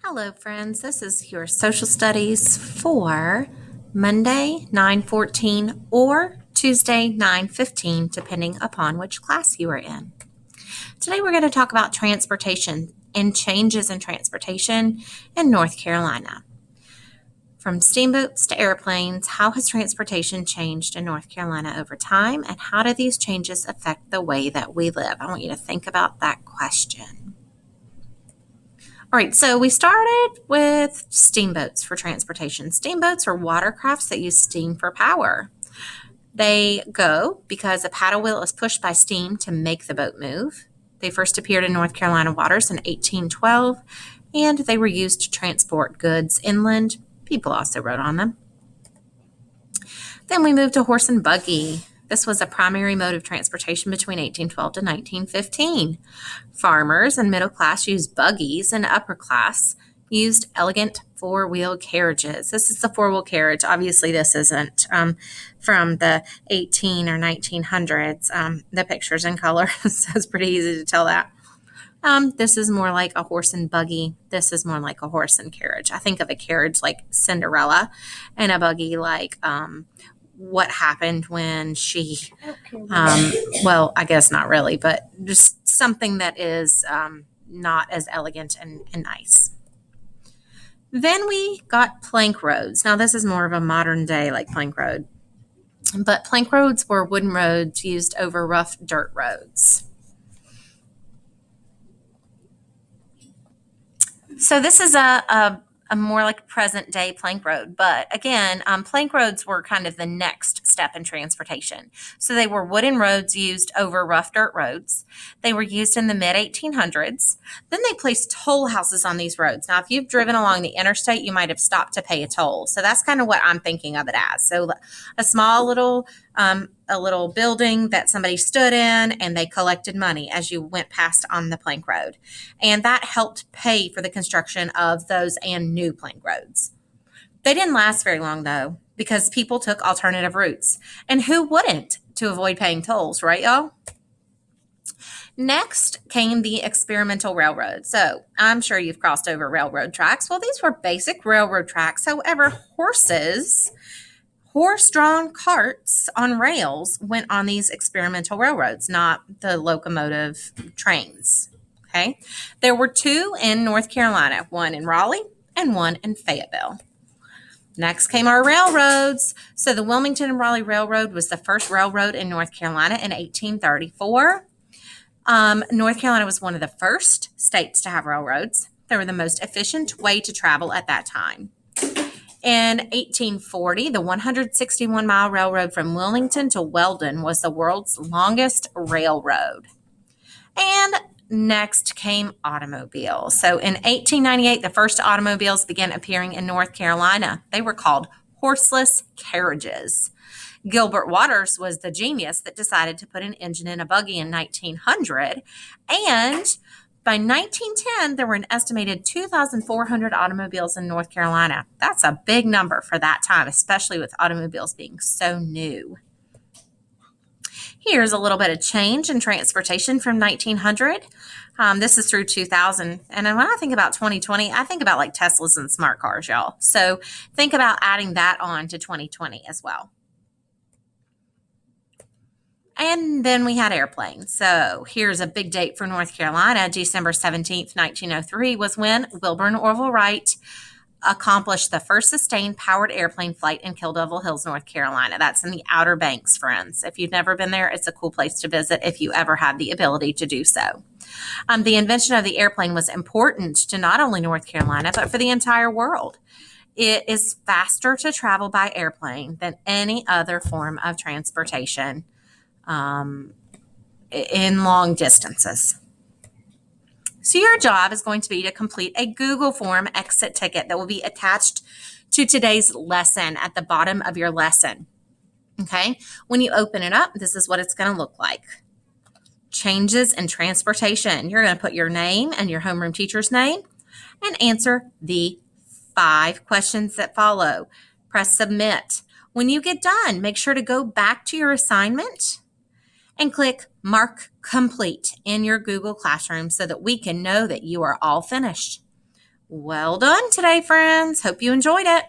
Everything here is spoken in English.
Hello, friends. This is your social studies for Monday, 9:14 or Tuesday, 9:15, depending upon which class you are in. Today, we're going to talk about transportation and changes in transportation in North Carolina. From steamboats to airplanes, how has transportation changed in North Carolina over time, and how do these changes affect the way that we live? I want you to think about that question. All right, so we started with steamboats for transportation. Steamboats are watercrafts that use steam for power. They go because a paddle wheel is pushed by steam to make the boat move. They first appeared in North Carolina waters in 1812, and they were used to transport goods inland. People also rode on them. Then we moved to horse and buggy. This was a primary mode of transportation between 1812 to 1915. Farmers and middle class used buggies, and upper class used elegant four-wheel carriages. This is the four-wheel carriage. Obviously, this isn't from the 18 or 1900s. The picture's in color, so it's pretty easy to tell that. This is more like a horse and buggy. This is more like a horse and carriage. I think of a carriage like Cinderella and a buggy like what happened when she, well, I guess not really, but just something that is not as elegant and nice. Then we got plank roads. Now, this is more of a modern day like plank road, but plank roads were wooden roads used over rough dirt roads. So this is a more like present day plank road. But again, plank roads were kind of the next step in transportation. So they were wooden roads used over rough dirt roads. They were used in the mid 1800s. Then they placed toll houses on these roads. Now, if you've driven along the interstate, you might have stopped to pay a toll. So that's kind of what I'm thinking of it as. So a small little a little building that somebody stood in and they collected money as you went past on the plank road. And that helped pay for the construction of those and new plank roads. They didn't last very long though, because people took alternative routes. And who wouldn't to avoid paying tolls, right, y'all? Next came the experimental railroad. So I'm sure you've crossed over railroad tracks. Well, these were basic railroad tracks. However, horse-drawn carts on rails went on these experimental railroads, not the locomotive trains. Okay. There were two in North Carolina, one in Raleigh and one in Fayetteville. Next came our railroads. So the Wilmington and Raleigh Railroad was the first railroad in North Carolina in 1834. North Carolina was one of the first states to have railroads. They were the most efficient way to travel at that time. In 1840, the 161-mile railroad from Wilmington to Weldon was the world's longest railroad. And next came automobiles. So in 1898, the first automobiles began appearing in North Carolina. They were called horseless carriages. Gilbert Waters was the genius that decided to put an engine in a buggy in 1900. And by 1910, there were an estimated 2,400 automobiles in North Carolina. That's a big number for that time, especially with automobiles being so new. Here's a little bit of change in transportation from 1900. This is through 2000. And when I think about 2020, I think about like Teslas and smart cars, y'all. So think about adding that on to 2020 as well. And then we had airplanes. So here's a big date for North Carolina. December 17th, 1903 was when Wilbur Orville Wright accomplished the first sustained powered airplane flight in Kill Devil Hills, North Carolina. That's in the Outer Banks, friends. If you've never been there, it's a cool place to visit if you ever had the ability to do so. The invention of the airplane was important to not only North Carolina, but for the entire world. It is faster to travel by airplane than any other form of transportation in long distances. So your job is going to be to complete a Google form exit ticket that will be attached to today's lesson at the bottom of your lesson. Okay. When you open it up, this is what it's going to look like. Changes in transportation. You're going to put your name and your homeroom teacher's name and answer the 5 questions that follow. Press submit. When you get done, make sure to go back to your assignment and click Mark Complete in your Google Classroom so that we can know that you are all finished. Well done today, friends. Hope you enjoyed it.